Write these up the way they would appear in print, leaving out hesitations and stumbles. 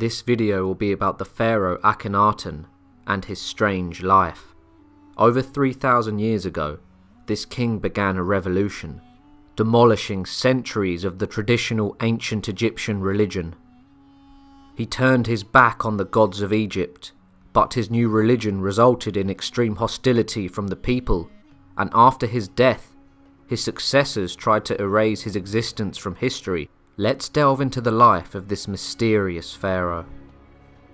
This video will be about the Pharaoh Akhenaten and his strange life. Over 3,000 years ago, this king began a revolution, demolishing centuries of the traditional ancient Egyptian religion. He turned his back on the gods of Egypt, but his new religion resulted in extreme hostility from the people, and after his death, his successors tried to erase his existence from history. Let's delve into the life of this mysterious pharaoh.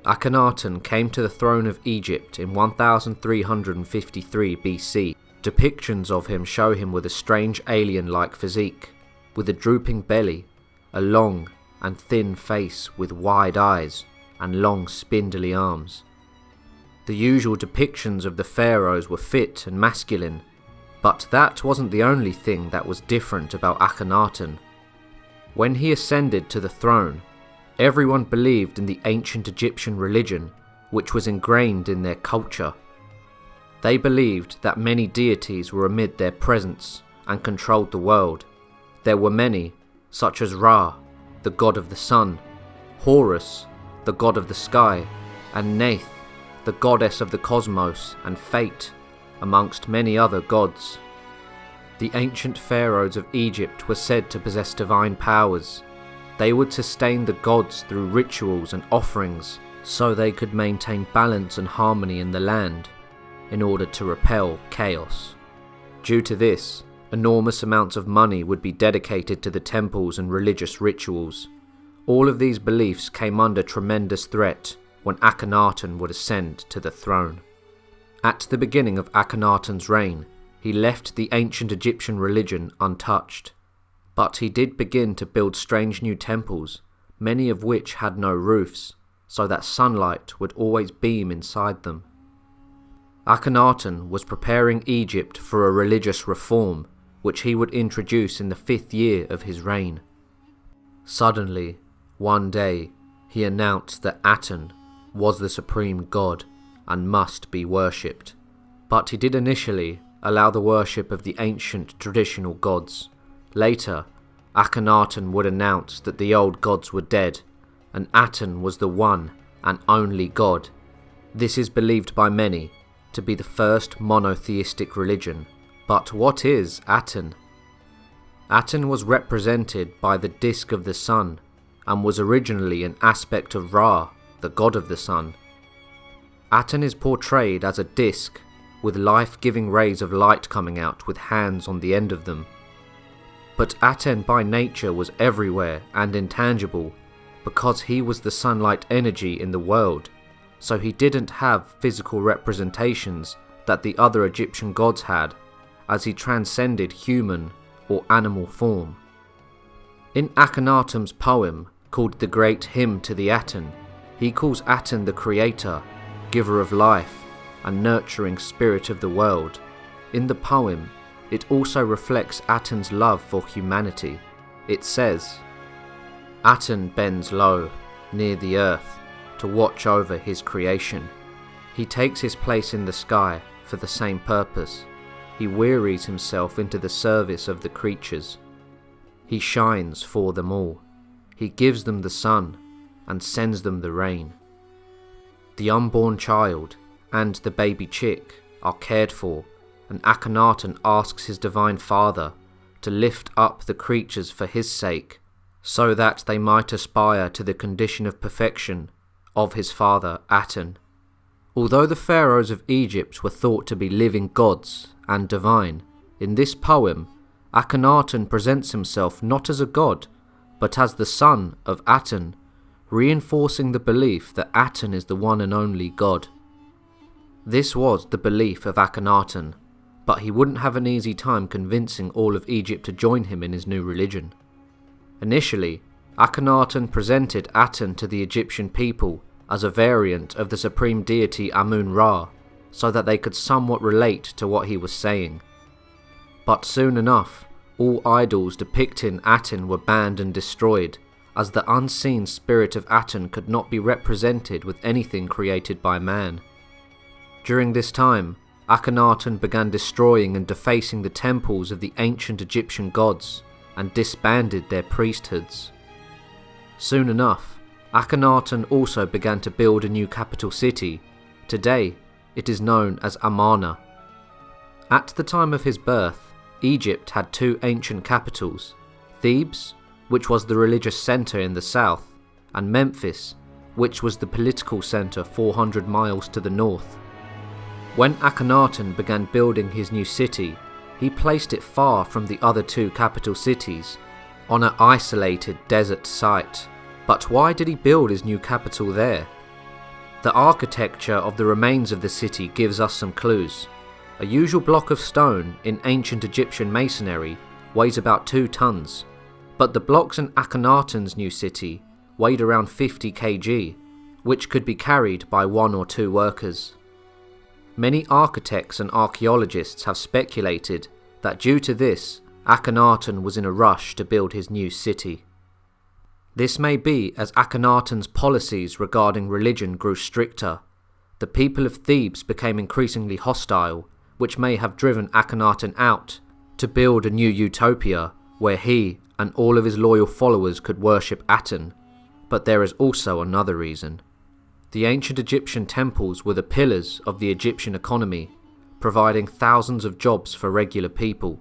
Akhenaten came to the throne of Egypt in 1353 BC. Depictions of him show him with a strange alien-like physique, with a drooping belly, a long and thin face with wide eyes, and long spindly arms. The usual depictions of the pharaohs were fit and masculine, but that wasn't the only thing that was different about Akhenaten. When he ascended to the throne, everyone believed in the ancient Egyptian religion, which was ingrained in their culture. They believed that many deities were amid their presence and controlled the world. There were many, such as Ra, the god of the sun, Horus, the god of the sky, and Neith, the goddess of the cosmos and fate, amongst many other gods. The ancient pharaohs of Egypt were said to possess divine powers. They would sustain the gods through rituals and offerings so they could maintain balance and harmony in the land in order to repel chaos. Due to this, enormous amounts of money would be dedicated to the temples and religious rituals. All of these beliefs came under tremendous threat when Akhenaten would ascend to the throne. At the beginning of Akhenaten's reign, he left the ancient Egyptian religion untouched, but he did begin to build strange new temples, many of which had no roofs, so that sunlight would always beam inside them. Akhenaten was preparing Egypt for a religious reform, which he would introduce in the 5th year of his reign. Suddenly, one day, he announced that Aten was the supreme god and must be worshipped, but he did initially allow the worship of the ancient traditional gods. Later, Akhenaten would announce that the old gods were dead, and Aten was the one and only god. This is believed by many to be the first monotheistic religion. But what is Aten? Aten was represented by the disk of the sun, and was originally an aspect of Ra, the god of the sun. Aten is portrayed as a disk with life-giving rays of light coming out with hands on the end of them. But Aten by nature was everywhere and intangible, because he was the sunlight energy in the world, so he didn't have physical representations that the other Egyptian gods had, as he transcended human or animal form. In Akhenaten's poem, called The Great Hymn to the Aten, he calls Aten the creator, giver of life, and nurturing spirit of the world. In the poem, it also reflects Aten's love for humanity. It says, "Aten bends low, near the earth, to watch over his creation. He takes his place in the sky for the same purpose. He wearies himself into the service of the creatures. He shines for them all. He gives them the sun and sends them the rain. The unborn child and the baby chick are cared for, and Akhenaten asks his divine father to lift up the creatures for his sake, so that they might aspire to the condition of perfection of his father Aten." Although the pharaohs of Egypt were thought to be living gods and divine, in this poem Akhenaten presents himself not as a god, but as the son of Aten, reinforcing the belief that Aten is the one and only god. This was the belief of Akhenaten, but he wouldn't have an easy time convincing all of Egypt to join him in his new religion. Initially, Akhenaten presented Aten to the Egyptian people as a variant of the supreme deity Amun-Ra, so that they could somewhat relate to what he was saying. But soon enough, all idols depicting Aten were banned and destroyed, as the unseen spirit of Aten could not be represented with anything created by man. During this time, Akhenaten began destroying and defacing the temples of the ancient Egyptian gods and disbanded their priesthoods. Soon enough, Akhenaten also began to build a new capital city. Today, it is known as Amarna. At the time of his birth, Egypt had two ancient capitals, Thebes, which was the religious centre in the south, and Memphis, which was the political centre 400 miles to the north. When Akhenaten began building his new city, he placed it far from the other two capital cities, on an isolated desert site. But why did he build his new capital there? The architecture of the remains of the city gives us some clues. A usual block of stone in ancient Egyptian masonry weighs about 2 tons, but the blocks in Akhenaten's new city weighed around 50 kg, which could be carried by 1 or 2 workers. Many architects and archaeologists have speculated that due to this, Akhenaten was in a rush to build his new city. This may be as Akhenaten's policies regarding religion grew stricter. The people of Thebes became increasingly hostile, which may have driven Akhenaten out to build a new utopia where he and all of his loyal followers could worship Aten. But there is also another reason. The ancient Egyptian temples were the pillars of the Egyptian economy, providing thousands of jobs for regular people.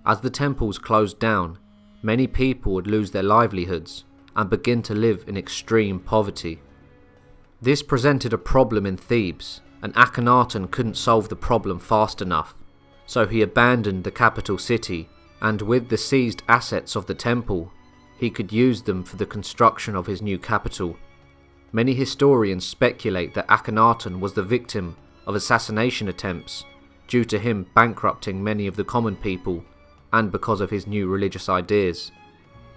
As the temples closed down, many people would lose their livelihoods and begin to live in extreme poverty. This presented a problem in Thebes, and Akhenaten couldn't solve the problem fast enough, so he abandoned the capital city, and with the seized assets of the temple, he could use them for the construction of his new capital. Many historians speculate that Akhenaten was the victim of assassination attempts due to him bankrupting many of the common people and because of his new religious ideas.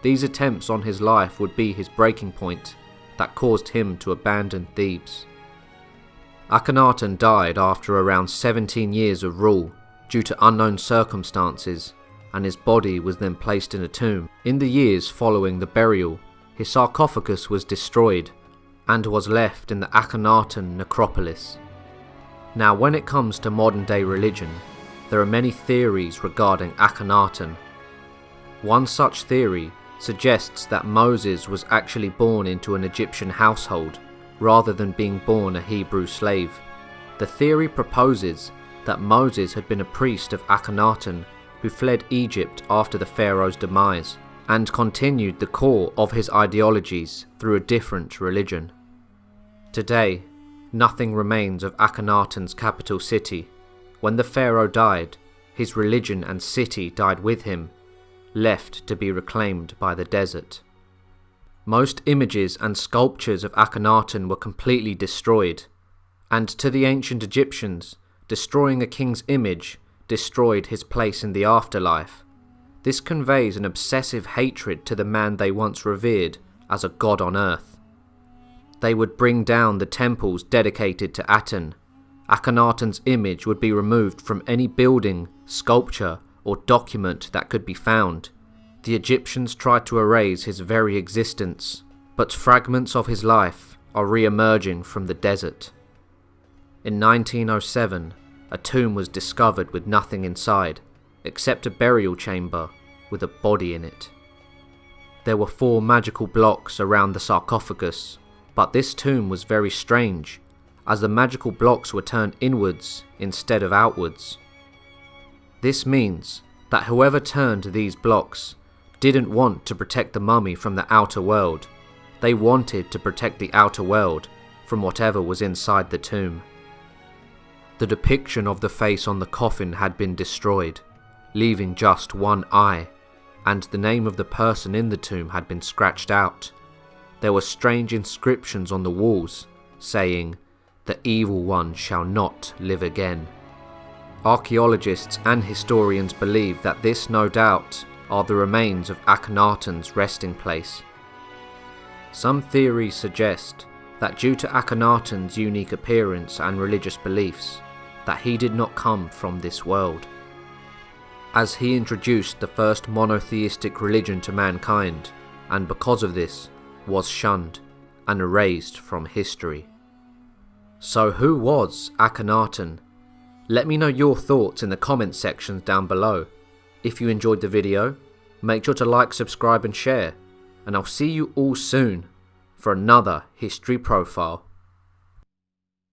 These attempts on his life would be his breaking point that caused him to abandon Thebes. Akhenaten died after around 17 years of rule due to unknown circumstances, and his body was then placed in a tomb. In the years following the burial, his sarcophagus was destroyed and was left in the Akhenaten necropolis. Now, when it comes to modern day religion, there are many theories regarding Akhenaten. One such theory suggests that Moses was actually born into an Egyptian household rather than being born a Hebrew slave. The theory proposes that Moses had been a priest of Akhenaten who fled Egypt after the Pharaoh's demise and continued the core of his ideologies through a different religion. Today, nothing remains of Akhenaten's capital city. When the Pharaoh died, his religion and city died with him, left to be reclaimed by the desert. Most images and sculptures of Akhenaten were completely destroyed, and to the ancient Egyptians, destroying a king's image destroyed his place in the afterlife. This conveys an obsessive hatred to the man they once revered as a god on earth. They would bring down the temples dedicated to Aten. Akhenaten's image would be removed from any building, sculpture, or document that could be found. The Egyptians tried to erase his very existence, but fragments of his life are re-emerging from the desert. In 1907, a tomb was discovered with nothing inside, except a burial chamber with a body in it. There were 4 magical blocks around the sarcophagus, but this tomb was very strange, as the magical blocks were turned inwards instead of outwards. This means that whoever turned these blocks didn't want to protect the mummy from the outer world. They wanted to protect the outer world from whatever was inside the tomb. The depiction of the face on the coffin had been destroyed, leaving just one eye, and the name of the person in the tomb had been scratched out. There were strange inscriptions on the walls, saying, "The evil one shall not live again." Archaeologists and historians believe that this no doubt are the remains of Akhenaten's resting place. Some theories suggest that due to Akhenaten's unique appearance and religious beliefs, that he did not come from this world, as he introduced the first monotheistic religion to mankind, and because of this, was shunned and erased from history. So who was Akhenaten? Let me know your thoughts in the comment sections down below. If you enjoyed the video, make sure to like, subscribe and share, and I'll see you all soon for another history profile.